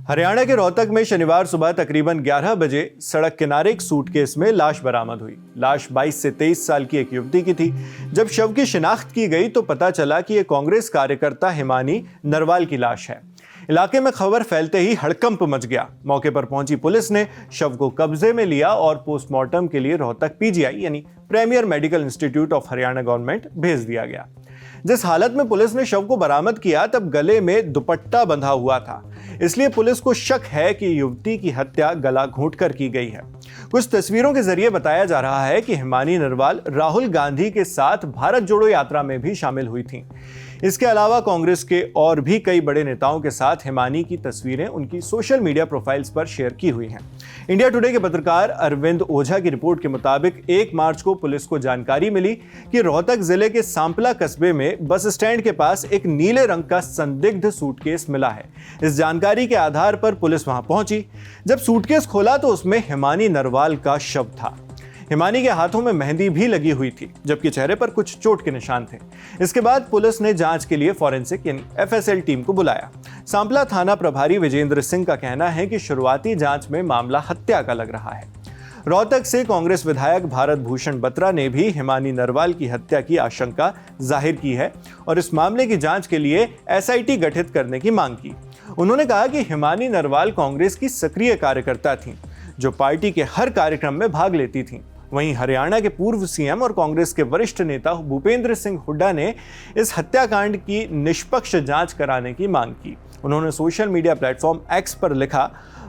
हरियाणा के रोहतक में शनिवार सुबह तकरीबन 11 बजे सड़क किनारे एक सूटकेस में लाश बरामद हुई। लाश 22 से 23 साल की एक युवती की थी। जब शव की शिनाख्त की गई तो पता चला कि यह कांग्रेस कार्यकर्ता हिमानी नरवाल की लाश है। इलाके में खबर फैलते ही हड़कंप मच गया। मौके पर पहुंची पुलिस ने शव को कब्जे में लिया और पोस्टमार्टम के लिए रोहतक पीजीआई यानी premier medical institute of Haryana government भेज दिया गया। जिस हालत में पुलिस ने शव को बरामद किया तब गले में दुपट्टा बंधा हुआ था, इसलिए पुलिस को शक है कि युवती की हत्या गला घोंटकर की गई है। कुछ तस्वीरों के जरिए बताया जा रहा है कि हिमानी नरवाल राहुल गांधी के साथ भारत जोड़ो यात्रा में भी शामिल हुई थीं। इसके अलावा कांग्रेस के और भी कई बड़े नेताओं के साथ हिमानी की तस्वीरें उनकी सोशल मीडिया प्रोफाइल्स पर शेयर की हुई हैं। इंडिया टुडे के पत्रकार अरविंद ओझा की रिपोर्ट के मुताबिक 1 मार्च को पुलिस को जानकारी मिली कि रोहतक जिले के सांपला कस्बे में बस स्टैंड के पास एक नीले रंग का संदिग्ध सूटकेस मिला है। इस जानकारी के आधार पर पुलिस वहां पहुंची। जब सूटकेस खोला तो उसमें हिमानी नरवाल का शव था। हिमानी के हाथों में मेहंदी भी लगी हुई थी, जबकि चेहरे पर कुछ चोट के निशान थे। इसके बाद पुलिस ने जांच के लिए फॉरेंसिक यानी एफएसएल टीम को बुलाया। सांपला थाना प्रभारी विजेंद्र सिंह का कहना है कि शुरुआती जांच में मामला हत्या का लग रहा है। रोहतक से कांग्रेस विधायक भारत भूषण बत्रा ने भी हिमानी नरवाल की हत्या की आशंका जाहिर की है और इस मामले की जांच के लिए एसआईटी गठित करने की मांग की। उन्होंने कहा कि हिमानी नरवाल कांग्रेस की सक्रिय कार्यकर्ता थीं, जो पार्टी के हर कार्यक्रम में भाग लेती थीं। वहीं हरियाणा के पूर्व सीएम और कांग्रेस के वरिष्ठ नेता भूपेंद्र सिंह हुड्डा ने इस हत्याकांड की निष्पक्ष जांच कराने की मांग की। उन्होंने सोशल मीडिया प्लेटफॉर्म एक्स पर लिखा,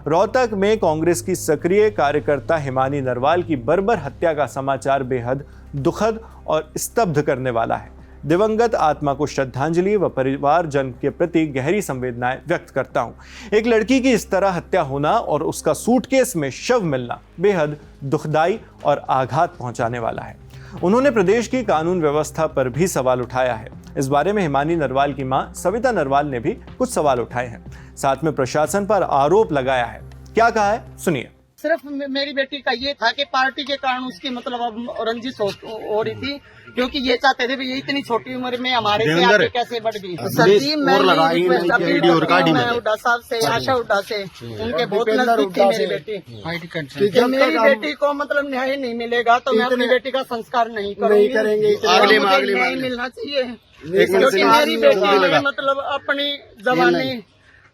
रोहतक में कांग्रेस की सक्रिय कार्यकर्ता हिमानी नरवाल की बर्बर हत्या का समाचार बेहद दुखद और स्तब्ध करने वाला है। दिवंगत आत्मा को श्रद्धांजलि व परिवारजन के प्रति गहरी संवेदनाएं व्यक्त करता हूं। एक लड़की की इस तरह हत्या होना और उसका सूटकेस में शव मिलना बेहद दुखदाई और आघात पहुंचाने वाला है। उन्होंने प्रदेश की कानून व्यवस्था पर भी सवाल उठाया है। इस बारे में हिमानी नरवाल की मां सविता नरवाल ने भी कुछ सवाल उठाए हैं। साथ में प्रशासन पर आरोप लगाया है। क्या कहा है, सुनिए। सिर्फ मेरी बेटी का ये था कि पार्टी के कारण उसकी मतलब अब रंजिश हो रही थी, क्योंकि ये चाहते थे ये इतनी छोटी उम्र में हमारे से आगे कैसे बढ़ गई। सर जी, मैं हुड्डा साहब से, आशा हुड्डा से, उनके बहुत नजदीक थी मेरी बेटी। जब मेरी बेटी को मतलब न्याय नहीं मिलेगा तो मैं अपनी बेटी का संस्कार नहीं करूंगी। न्याय मिलना चाहिए, क्योंकि मेरी बेटी मतलब अपनी जवानी,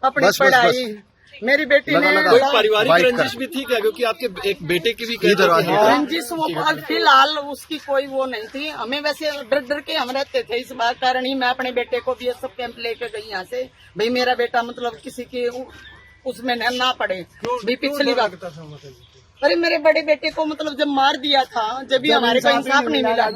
अपनी पढ़ाई, मेरी बेटी ने कोई पारिवारिक रंजिश भी थी क्या? क्योंकि आपके एक बेटे की भी रंजिश वो फिलहाल उसकी कोई वो नहीं थी। हमें वैसे डर डर के हम रहते थे। इस बात कारण ही मैं अपने बेटे को बीएसएफ कैंप लेके गई यहाँ से, भाई मेरा बेटा मतलब किसी की उसमें ना पड़े। भी पिछली बात अरे मेरे बड़े बेटे को मतलब जब मार दिया था, जब भी हमारे को इंसाफ नहीं मिला,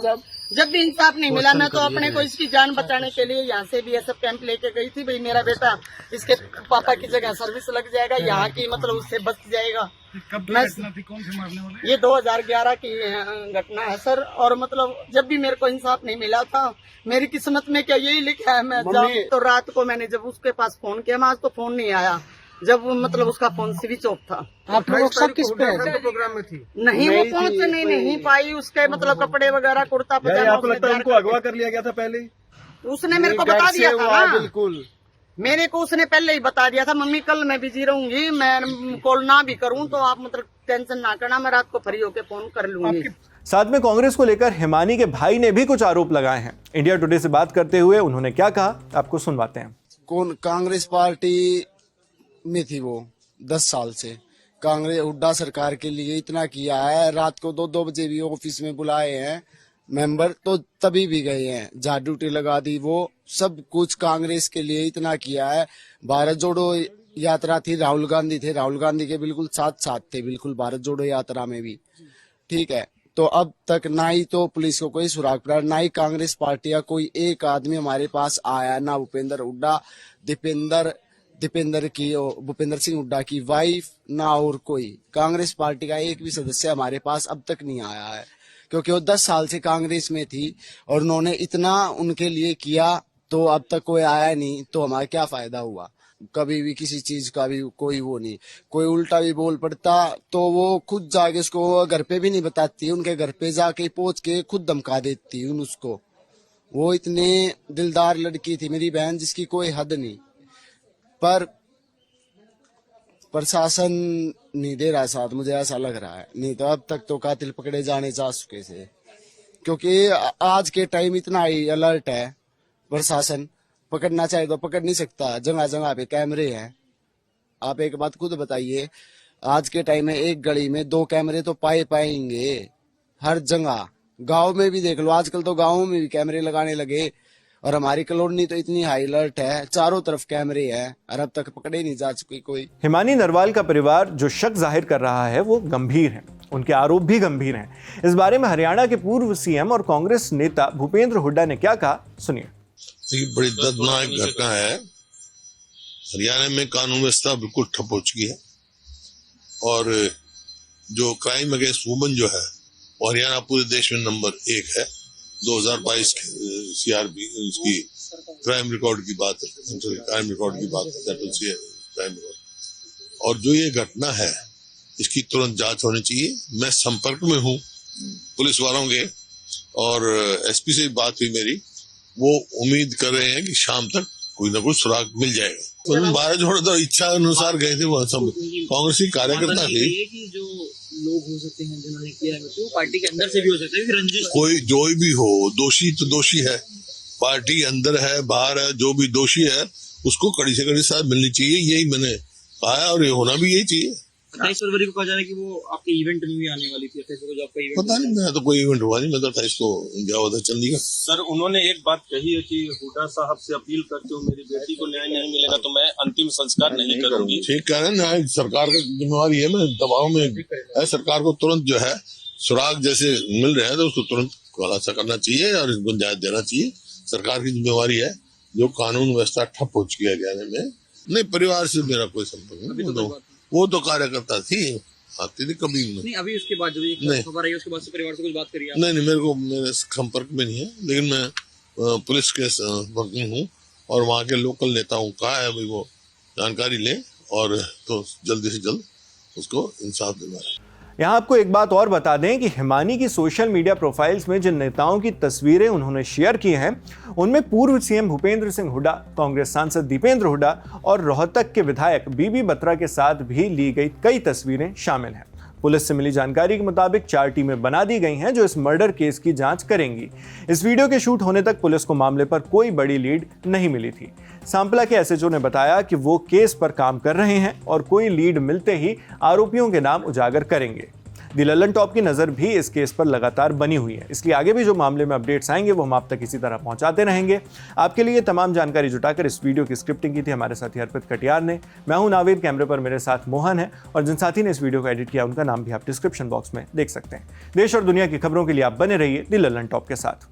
जब भी इंसाफ नहीं मिला, मैं तो अपने को इसकी जान बचाने के लिए यहाँ से बीएसएफ कैंप लेके गई थी। भाई मेरा बेटा इसके पापा की जगह सर्विस लग जाएगा, यहाँ की मतलब उससे बच जाएगा। कब घटना थी, कौन से मारने वाले? ये 2011 की घटना है सर। और मतलब जब भी मेरे को इंसाफ नहीं मिला था, मेरी किस्मत में क्या यही लिखा है मैं जाऊँ। तो रात को मैंने जब उसके पास फोन किया, मैं आज तो फोन नहीं आया, जब मतलब उसका फोन स्विच ऑफ था। आप किस प्रोग्राम में थी? नहीं, वो पहुंचने नहीं पाई। उसके मतलब कपड़े वगैरह, कुर्ता पजामा, आपको लगता है उनको अगवा कर लिया गया था पहले ही? उसने मेरे को बता दिया था ना। बिल्कुल, मेरे को उसने पहले ही बता दिया था, मम्मी कल मैं बिजी रहूंगी, मैं कॉल ना भी करूं तो आप मतलब टेंशन ना करना, मैं रात को फ्री होके फोन कर लूंगी। साथ में कांग्रेस को लेकर हिमानी के भाई ने भी कुछ आरोप लगाए हैं। इंडिया टुडे से बात करते हुए उन्होंने क्या कहा, आपको सुनवाते हैं। कौन कांग्रेस पार्टी में थी वो 10 साल से। कांग्रेस हुड्डा सरकार के लिए इतना किया है, रात को 2-2 बजे भी ऑफिस में बुलाए हैं मेंबर, तो तभी भी गए हैं, जहाँ ड्यूटी लगा दी। वो सब कुछ कांग्रेस के लिए इतना किया है। भारत जोड़ो यात्रा थी, राहुल गांधी थे, राहुल गांधी के बिल्कुल साथ थे, बिल्कुल भारत जोड़ो यात्रा में भी। ठीक है, तो अब तक ना ही तो पुलिस को कोई सुराग पड़ा, ना ही कांग्रेस पार्टी का कोई एक आदमी हमारे पास आया, ना भूपेंद्र हुड्डा, भूपेंद्र सिंह हुड्डा की वाइफ, ना और कोई कांग्रेस पार्टी का एक भी सदस्य हमारे पास अब तक नहीं आया है। क्योंकि वो 10 साल से कांग्रेस में थी और उन्होंने इतना उनके लिए किया, तो अब तक कोई आया नहीं, तो हमारा क्या फायदा हुआ? कभी भी किसी चीज का भी कोई वो नहीं। कोई उल्टा भी बोल पड़ता तो वो खुद जाके उसको घर पे भी नहीं बताती, उनके घर पे जाके पहुंच के खुद धमका देती उसको। वो इतने दिलदार लड़की थी मेरी बहन, जिसकी कोई हद नहीं। पर प्रशासन नहीं दे रहा साथ, मुझे ऐसा लग रहा है। नहीं तो अब तक तो कातिल पकड़े जाने जा चुके थे, क्योंकि आज के टाइम इतना ही अलर्ट है प्रशासन। पकड़ना चाहे तो पकड़ नहीं सकता, जगह जगह पे कैमरे हैं। आप एक बात खुद बताइए, आज के टाइम में एक गली में 2 कैमरे तो पाएंगे हर जगह। गांव में भी देख लो, आजकल तो गांवों में भी कैमरे लगाने लगे। और हमारी कॉलोनी तो इतनी हाई अलर्ट है, चारों तरफ कैमरे हैं, और अब तक पकड़े नहीं जा चुकी कोई। हिमानी नरवाल का परिवार जो शक जाहिर कर रहा है वो गंभीर है, उनके आरोप भी गंभीर हैं। इस बारे में हरियाणा के पूर्व सीएम और कांग्रेस नेता भूपेंद्र हुड्डा ने क्या कहा, सुनिए। ये बड़ी दर्दनाक घटना है। हरियाणा में कानून व्यवस्था बिल्कुल ठप हो चुकी है, और जो क्राइम अगेंस्ट वुमेन जो है वो हरियाणा पूरे देश में नंबर 1 है। 2022 CRP की क्राइम रिकॉर्ड की बात है, क्राइम रिकॉर्ड की बात है, क्राइम रिकॉर्ड। और जो ये घटना है इसकी तुरंत जांच होनी चाहिए। मैं संपर्क में हूँ पुलिस वालों के, और SP से बात हुई मेरी, वो उम्मीद कर रहे हैं कि शाम तक कोई ना कोई सुराग मिल जाएगा। तो 12 जोड़ तो इच्छा अनुसार गए थे, वो सब कांग्रेसी कार्यकर्ता थे। जो लोग हो सकते हैं जिन्होंने किया है, तो पार्टी के अंदर से भी हो सकता है, रंजिश कोई जो भी हो, दोषी तो दोषी है, पार्टी अंदर है बाहर है, जो भी दोषी है उसको कड़ी से कड़ी सजा मिलनी चाहिए। यही मैंने कहा है, और ये होना भी यही चाहिए। 28 फरवरी को कहा जा रहा है कि वो आपके इवेंट में भी आने वाली थी। 28 को जो आपका इवेंट, पता नहीं, मैं तो कोई इवेंट हुआ नहीं, मैं तो 28 को गया हुआ था चंडीगढ़। सर उन्होंने एक बात कही है कि हुड्डा साहब से अपील करते हो मेरी बेटी को न्याय नहीं मिलेगा तो मैं अंतिम संस्कार नहीं करूंगी। ठीक कह रहे हैं, न्याय सरकार की जिम्मेवारी है। मैं दबाव में है, सरकार को तुरंत जो है सुराग जैसे मिल रहे हैं तो उसको तुरंत खुलासा करना चाहिए और गुंजाइश देना चाहिए। सरकार की जिम्मेवारी है। जो कानून व्यवस्था ठप हो चुकी है हरियाणा में। नहीं, परिवार से मेरा कोई संपर्क नहीं, वो तो कार्यकर्ता थी, आती थी कभी नहीं। अभी उसके बाद जब ये खबर आई उसके बाद से परिवार से कुछ बात करिए? नहीं, मेरे संपर्क में नहीं है, लेकिन मैं पुलिस के संपर्क में हूँ और वहाँ के लोकल नेताओं का है भाई, वो जानकारी ले और तो जल्दी से जल्द उसको इंसाफ दिलवाए। यहाँ आपको एक बात और बता दें कि हिमानी की सोशल मीडिया प्रोफाइल्स में जिन नेताओं की तस्वीरें उन्होंने शेयर की हैं, उनमें पूर्व सीएम भूपेंद्र सिंह हुड्डा, कांग्रेस सांसद दीपेंद्र हुड्डा और रोहतक के विधायक बीबी बत्रा के साथ भी ली गई कई तस्वीरें शामिल हैं। पुलिस से मिली जानकारी के मुताबिक 4 टीमें बना दी गई हैं जो इस मर्डर केस की जांच करेंगी। इस वीडियो के शूट होने तक पुलिस को मामले पर कोई बड़ी लीड नहीं मिली थी। सांपला के SHO ने बताया कि वो केस पर काम कर रहे हैं और कोई लीड मिलते ही आरोपियों के नाम उजागर करेंगे। दी लल्लन टॉप की नज़र भी इस केस पर लगातार बनी हुई है, इसलिए आगे भी जो मामले में अपडेट्स आएंगे वो हम आप तक इसी तरह पहुंचाते रहेंगे। आपके लिए तमाम जानकारी जुटाकर इस वीडियो की स्क्रिप्टिंग की थी हमारे साथी अर्पित कटियार ने। मैं हूं नावेद, कैमरे पर मेरे साथ मोहन है और जिन साथी ने इस वीडियो को एडिट किया उनका नाम भी आप डिस्क्रिप्शन बॉक्स में देख सकते हैं। देश और दुनिया की खबरों के लिए आप बने रहिए दी लल्लन टॉप के साथ।